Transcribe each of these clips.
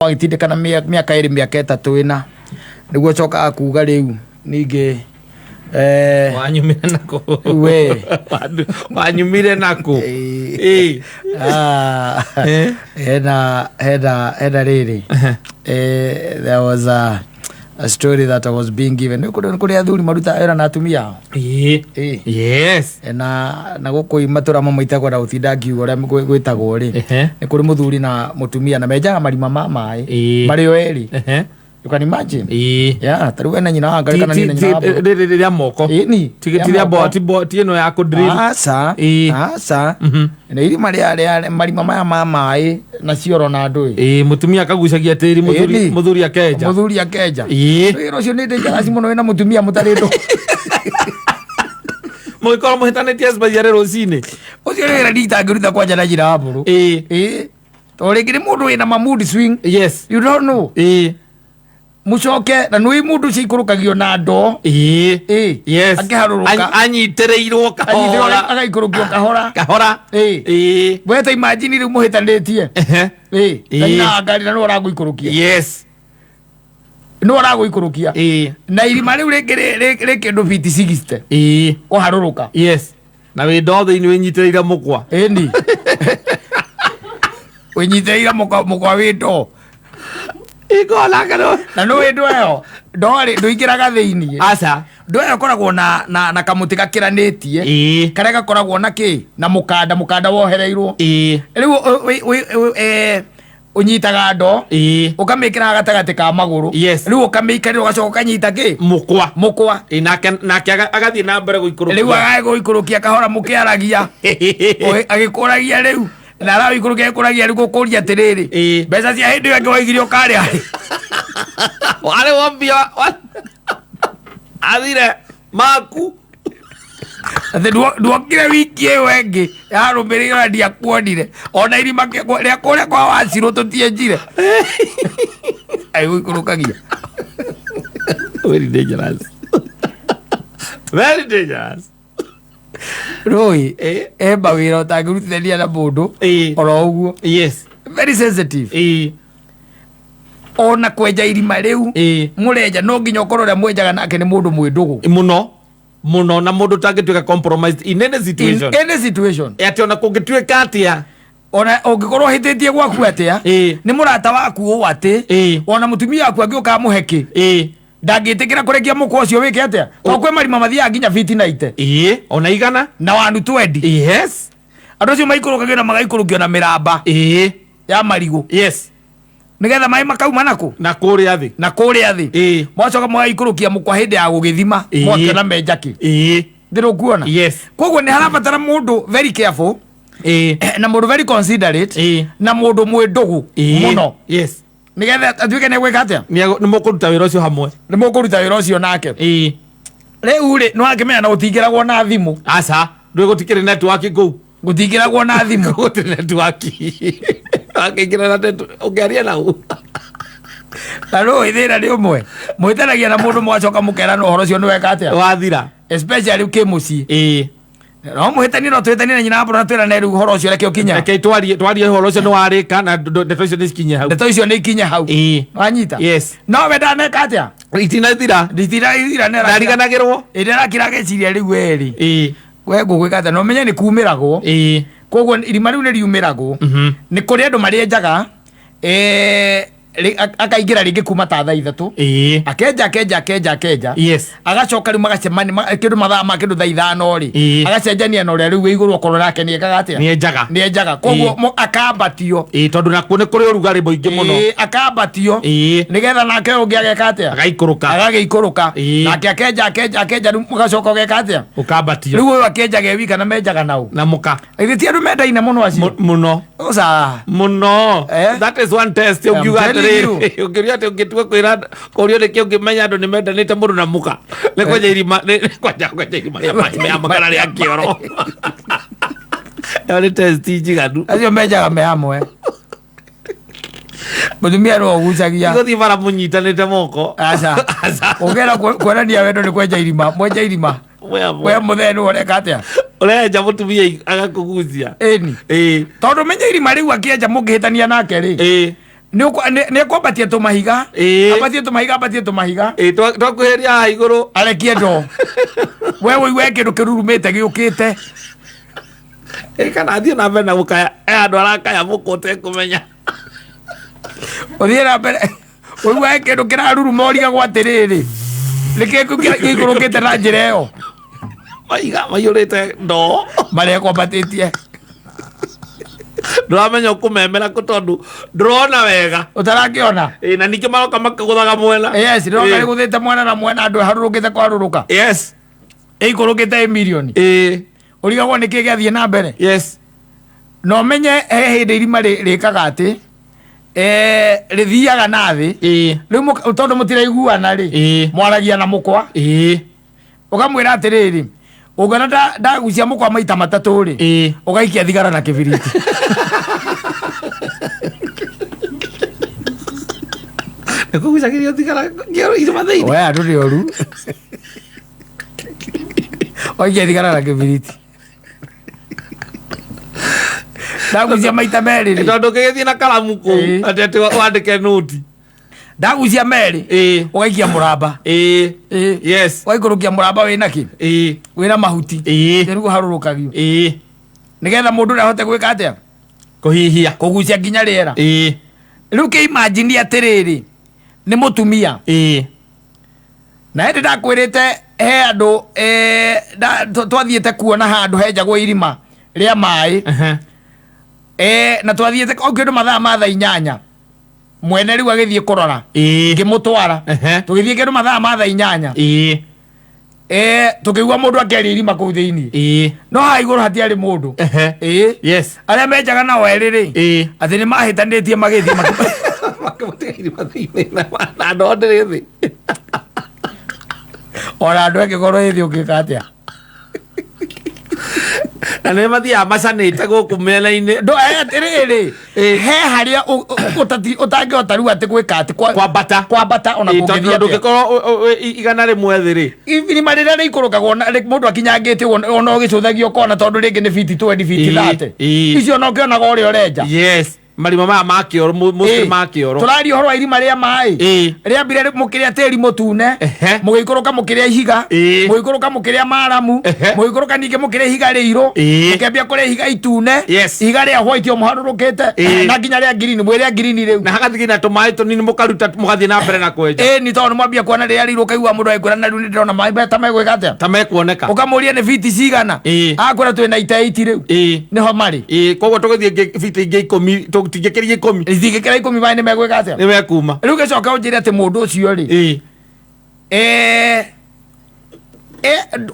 agitindikana miaka 2 miaka 3 ina niguo coka akuga riu ningi wanyumire nako we wanyumire nako heda riri there was a story that I was being given kuri athuri maruta era na atumia yes na gukui matura mamaitagwo na utinda ngiugo ria gwitagwo ri ni kuri muthuri na mutumia na menjaga marima ma mai mari o eri you can imagine taruwe na nyina wanga kana ni nyina wabo ria moko ni tigitia boti ino ya kudrill asa na iri marima ma mai na cioro na ndui mutumia akagucagia tiri muthuri akenja iro cio ni dangerous muno wina mutumia mutarindo moikoro muhitanetie spaziare rosine ucio ni redi tangiruta kwanja na njira waburu to ringiri mundu wina mood swing yes you don't know mucoke na nui mundu cikurukagio na ndo yes akiharuruka anyitereirwo kahora agaikurukio kahora weta imagine ri muhitanitie na ngari na no araguikurukia yes no araguikurukia na irima riu ri kindu feet 60 uharuruka yes na we ndothe ni winyitereira mukwa ni winyitereira mukwa windo ikolagano na no wendo yo ndori nduikiraga thiini asa ndoyo koragwo na kamuti gakiranitie kare gakoragwo na ki na mukanda wohereirwo riu unyitaga ndo ukamikira gatagati ka maguru riu ukamikira ugacoka kanyita ki mukwa nake agathie na mbere guikurukia riu agaiguikurukia kahora mukiaragia agikuragia riu na rawi kurukia kuragia riu gukuria tiriri mbeca cia hindi yangi waigire ukari ari wale wambia athire maku ate duokire wiki wengi yarumirira ndia kuonire ona irima ria kuria kwa Wacirũ tutienjire aiguikurukagia very dangerous very dangerous Roi eba wira utangirutithania na mundu oro uguo yes very sensitive ona kwenja irima riu murenja no nginya ukorwo ria mwenjaga nake ni mundu mwindugu muno na mundu tangituika compromised in any situation ati ona kungituika atia ona ungikorwo hititie gwaku atia ni murata waku u ati ona mutumia waku angiuka muheki ndagitikira kurekia mukwa ucio wike atia okwe marima mathia nginya feet 90 ona igana na 120 yes andu acio maikurukagio na magaikurukio na miramba ya marigu yes nigetha mai makauma nako na kuria thi mwacoka mwagaikurukia mukwa hindi ya gugithima mwakiona menjaki ndirukuona yes koguo ni harabatara mundu very careful na mundu very considerate na mundu mwindugu muno yes nigetha atuike ni gwika atia ni mukuruta wira ucio hamwe ni mukuruta wira ucio nake riu ri no akimenya na utingiragwo na thimu asa ndwe gutikire network go gutingiragwo na thimu gutire network akingira na ungearia na u aro ithira ri umwe mwitanagia na mundu mwacoka mukera no horo ucio ni weka atia wathira especially ke muci no muhitani no twetani na nyina hapo na twera na riu horo ucio reke ukinya reke twarie horo ucio no warika na ndeto icio ni skinye hau ndeto icio ni ikinye hau wanyita yes no wenda neka atia itinathira nera ndariganagirwo ndera kirageciria riu eri we ngugwika atia no menye ni kumiragwo koguo irima riu ni riumiragwo ni kuri andu marienjaga akaingira ringi kuma ta thaa 3 akenja yes agacoka riu magacemania kindu mathaa ma kindu thaa 5 ri agacenjania na uria riu iguru okorwo nake ni ekaga atia ni enjaga koguo akambatio tondu nakuo ni kuri urugari muingi muno akambatio nigetha nake ungi ageka atia agagiikuruka nake akenja riu mugacoka ugeka atia ukambatio riu uyu akenjaga wika na menjaga nau na muka ithiti andu mendaine muno acio muno osa muno that is one test ungiria ati ungitua kwira kurio niki ungimenya andu ni mendanite mundu na muka ni kwenja irima ya makara ria kioro ni test njiganu acio menjaga me hamwe mutumia no gucagia guthi bara munyitanite moko aca ugera kuonania wendo ni kwenja irima mwenja irima we muthenu ureka atia urenja mutumia agakugucia tondu menja irima riu akienja mungihitania nake ri ne ko batie to mahiga abatie to mahiga to kuheria iguru arekie ndo wewe weke ndo kirurumete giukite kana athie na mbere na gukaya andu arakaya mukote kumenya othie na mbere wewe weke ndo kiraruruma origa gwatiriri reke igurukite na njira iyo maiga mayurite ndo maria ko batitie ndramenya kumemera kutondu ndrona wega utarakiona na niki maroka makaguthaga mwena yes ndroka guthite mwena na mwena andu harurukite kwaruruka yes ikurukite milioni urigagwo niki giathie na mbere yes no menye hindi irima rikaga ati rithiaga na thi riu tondu mutiraiguana ri mwaragia na mukwa ukamwira atiriri ugana ndagucia mukwa maita matatu ri ugaikia thigara na kibiriti nikugucagirio thigara ngero irima thiini we andu ni oru oikia thigara na kibiriti ndagucia maita meri tondu kigithie na karamu ku atete wandike noti ndagucia meri ugaikia muramba yes waikurukia muramba wina ki wina mahuti nigu harurukagio nigetha mundu ahote gwika atia kuhihia kugucia nginya riera riu ke imagine atiriri ni mutumia na hindi ndakwirite he andu twathiete kuona handu henjagwo irima ria mai na twathiete ongiundu mathaa ma thaa 8 mwene riu agithie kurora ngimutwara tugithie kindu mathaa ma thaa 8 tukigua mundu akeria irima kuu thiini no ha iguru hatiari mundu yes aria menjaga nao eriri ati ni mahitanitie magithie makamutiga irima thiini na andu ndiri thi ora andu engikorwo ithi ukika atia na nä mathiaga macanĩte gũkũ mĩena-inĩ ndo atiriri he haria utangihota riu ati gwika ati kwambata ona kũngĩthia ndũngĩkorwo igana rĩmwe thĩ rĩ irima rĩrĩa rĩikũrũkagwo mũndũ akinyangĩte ona ũgĩcũthagio kona tondũ rĩngĩ nĩ biti 20 biti 30 icio no ũkĩonaga ũrĩa ũrenja yes marima maya ma kĩoro mũciĩ ma kĩoro tũraria ũhoro wa irima rĩa maĩ rĩambire mũkĩrĩa tĩri mũtune mũgĩikũrũka mũkĩrĩa ihiga mũgĩikũrũka mũkĩrĩa maramu mũgĩikũrũka ningĩ mũkĩrĩa ihiga rĩirũ mũkĩambia kũrĩa ihiga itune ihiga rĩa white o mũharũrũkĩte na nginya rĩa green mwĩrĩa green rĩu na hagathigi na tũmaĩ tũnini mũkaruta mũgathiĩ na mbere na kwenja nĩ tondũ mwambia kuona rĩrĩa rĩirũ kaigua mũndũ agĩkwĩra na rĩu nĩ ndĩrona maĩ ta megwĩka atĩa ta mekuoneka ũkamũria nĩ biti cigana akwĩra twĩna ita 8 rĩu nĩho marĩ koguo tũgĩthiĩ biti ingĩ 10 tũtingĩkĩria 10 thigĩkĩra 10 maĩ nĩ megwĩka atĩa nĩ mekuma rĩu gĩcoka ũnjĩre atĩ mũndũ ũcio rĩ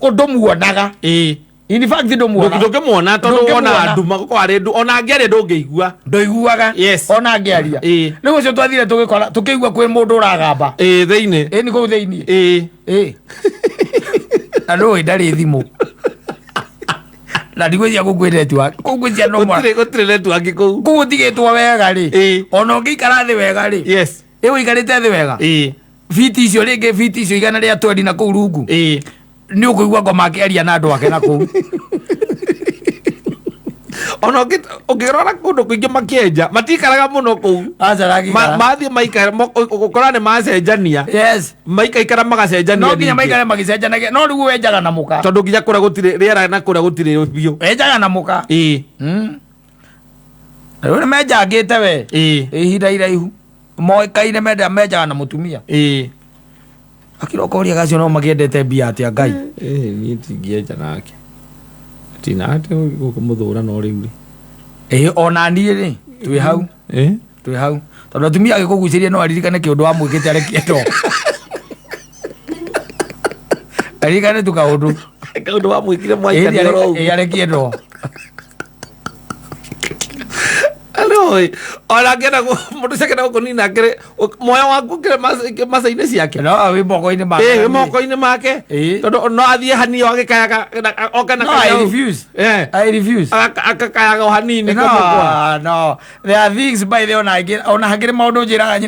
ũndũ muonaga in fact ndũngĩmuona tondũ wona nduma gũkorwo arĩ ndu ona angĩaria ndũngĩigua ndũiguaga ona angĩaria rĩu ũcio twathire tũgĩkora tũkĩigua kwĩ mũndũ ũragamba thĩinĩ nĩ kũu thĩinĩ na ndũĩ ndarĩ thimũ na ndigwĩcia gũkwĩreti wa kũngwĩcia gũtirĩ netiwaki kũu kũu ũtigĩtwo wega rĩ ona ũngĩikara thĩ wega rĩ ũikarĩte thĩ wega biti icio rĩngĩ biti icio igana rĩa 20 na kũu rungu nĩ ũkũigua ngoma akĩaria na andũ ake na kũu ona ũngĩrora kũndũ kũingĩ makĩenja matikaraga mũno kũu mathiĩ maikara ũkora nĩ macenjania maikaikara magacenjania no nginya maikare magĩcenjanagia no rĩu wenjaga na mũka tondũ nginya kũrĩa gũtirĩ rĩera na kũrĩa gũtirĩ biũ wenjaga na mũka rĩu nĩ menjangĩte we ihinda iraihu moĩkaine menjaga na mũtumia akĩrokoria gacio no makĩendete mbia atĩa Ngai niĩ tingĩenja nake tina atĩ gũkũmũthũra no rĩu rĩ ona niĩ rĩ twĩ hau tondũ atumia agĩkũgucĩria no aririkane kĩũndũ wa mwĩkĩte arekie ndo aririkane tu kaũndũ wa mwĩkire mwaikania arekie ndo Aloi, ona ngena mũndũ cekena gũkũnina akĩrĩ moyo waku ũkĩrĩ maca-inĩ ciake no wĩ moko-inĩ make wĩ moko-inĩ make tondũ no athiĩ hanini agĩkayaga oke na I refuse akakayaga o hanini no there are things by the ona hakĩrĩ maũndũ njĩraga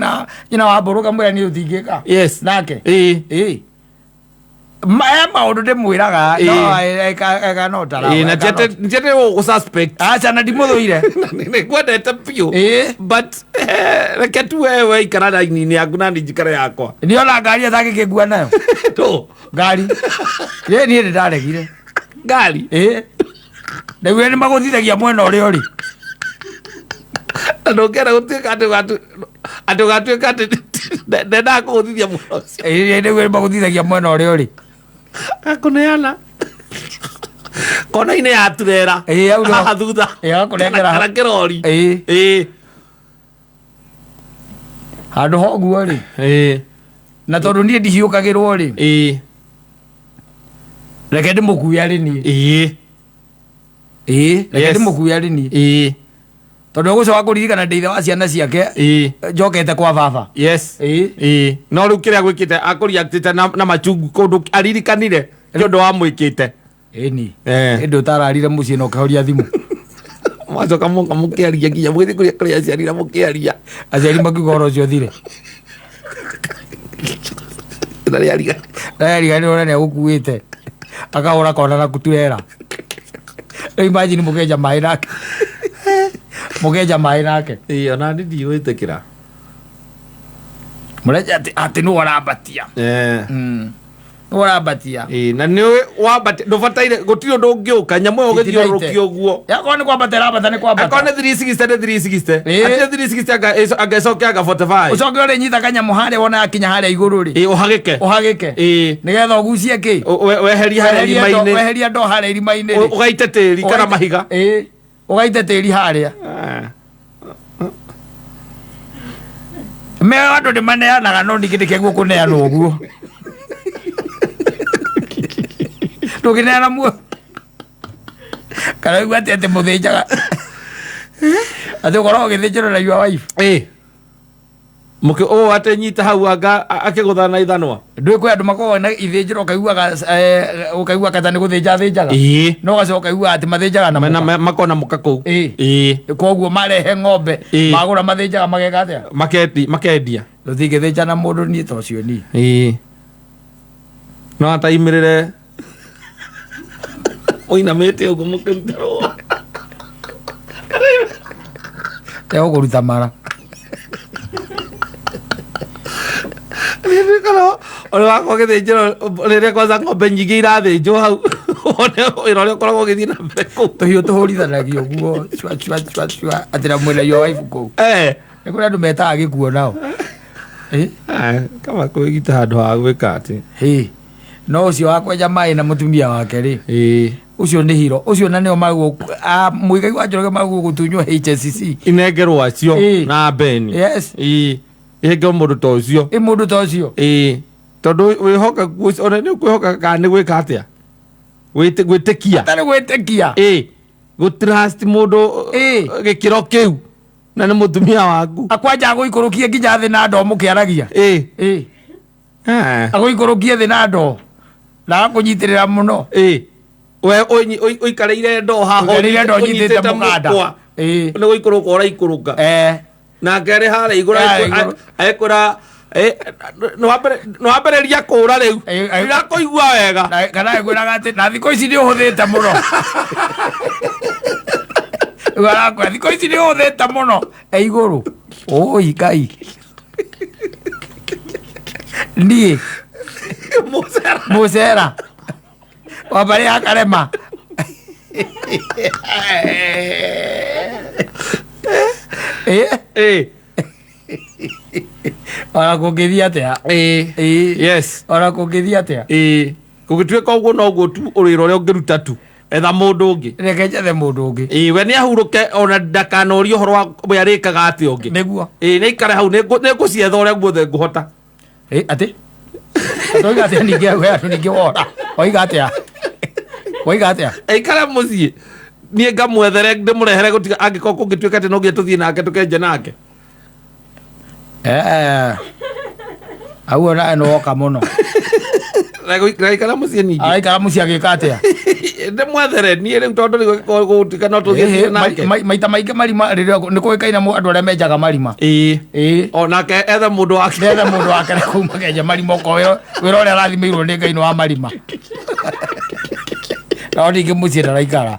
nyina wa mbũrũ kamwĩra niĩ ũtingĩka nake maundu ndimwiraga no eka no tara na jete o suspect acha na ndimuthuire ni kwendete piu but reke tu wewe ikara raini yaku na njikara yakwa ni ona ngari atakigua nayo to ngari ye ni ndaregire ngari ndewe ni maguthithagia mwena uri uri ndongera gutuika atu gatuika ati ndenda kuthithia mwena ucio ndewe ni maguthithagia mwena uri uri akuneana kona ine ya turera haha thutha akunengera kirori handu hoguo ri na tondu nie ndihiukagirwo ri reke ndimukuya ri ni reke ndimukuya ri ni tondu gucoka kuririkana ndeitha wa ciana ciake njokete kwa baba no riu kiria gwikite akuriaktite na machungu kundu aririkanire niondu wa mwikite ni ndu tararire mucii no kahoria thimu macoka mukiaria nginya mwithi kuria aciari na mukiaria aciari makiuga oro ucio thire nariarigani ona niagukuite akahura kona na kuturera imagine mukenja mai nake mukenja mai nake ona ndi ndiwitikira mureja ati nu warabatia warabatia na ni wabati ndubataire gutiro ndungiuka nyamu yo githiurukio guo yakwa ni kwambatera bata ni kwambata akone 360 ati 360 agacokia aga 45 ucoke uri nyita kanyamu haria wona akinya haria iguru ri uhagike nigetha ugucie ki weheria haria irimaini weheria ndo haria irimaini ugaite tiri kana mahiga ugaite tiri haria me andu ni maneanaga no ndikindike guo kuneana uguo tukineana muo kana igua ati muthinjaga ati ukorwo ugithinjirwo na your wife muke ate nyita hau anga akiguthana ithanwa ndwi andu makoragwo na ithinjiro ukaigua kata ni guthinja thinjaga no gacoka ukaigua ati mathinjaga na makona muka kuu koguo marehe ng'ombe magura mathinjaga mageka atia makendia ruthingithinja na mundu ni ta ucio ni no ataimirire oinamete uguo mukirutaro teo kuruta mara kana ore wako githinjiro rire kwanza ng'ombe nyingi irathinjwo hau one ira ria koragwo githii na mbere kuu tuhiu tuhurithanagio guo chwa atira mwena yo wife kuu ni kuri andu metaga gikuo nao kama kwigita handu ha gwika ati no ucio wakwenja mai na mutumia wake ri ucio ni hiro ucio na nio maguo muigai wa Njoroge maguo gutunywo HSCC inengerwo acio na beni ige mundu ta ucio mundu ta ucio tondu wihoka ona ni kwihoka kana ni gwika atia gwitikia tari gwitikia gutrust mundu gikiro kiu na ni mutumia waku akwanja guikurukia nginya thi na ndo mukiaragia aguikurukia thi na ndo na kunyitirira muno we oikareire ndo haho ndo nyitite mukanda ni guikuruka uraikuruka na ngere hara igura ekura no ambereria kura riu ira kuigua wega kana ekwiraga ati na thiko ici ni uhuthite muno Ugarakwa thiko ici ni uhuthite muno iguru oi kai ni musera wabari akarema ora kungithia atia yes ora kungithia atia gugituika uguo no guo tu uriro ria ungiruta tu etha mundu ungi reke njethe mundu ungi we ni ahuruke ona ndakana uri uhoro wa we arikaga ati ungi niguo ni ikare hau ni ngucietha uria guothe nguhota ati toiga atia ningi we atu ningi wora oiga atia ikare mucii nie ngamwethere ndimurehere gutiga angiko kungituika ati no ngie tuthie nake tukenje nake au ona no woka muno Raikara muciĩ ningĩ. Araikara muciĩ agĩka atĩa? Ndĩmwethere niĩ rĩu tondũ gũtuĩka no tũgĩthiĩ nake. Maita maingĩ marima rĩrĩa nĩ kũĩkaine andũ arĩa menjaga marima. Onake etha mũndũ wake. Etha mũndũ wake kuma kenja marima ũkorwo wĩra ũrĩa arathimĩirwo nĩ Ngai nĩ wa marima. No ningĩ muciĩ ndaraikara.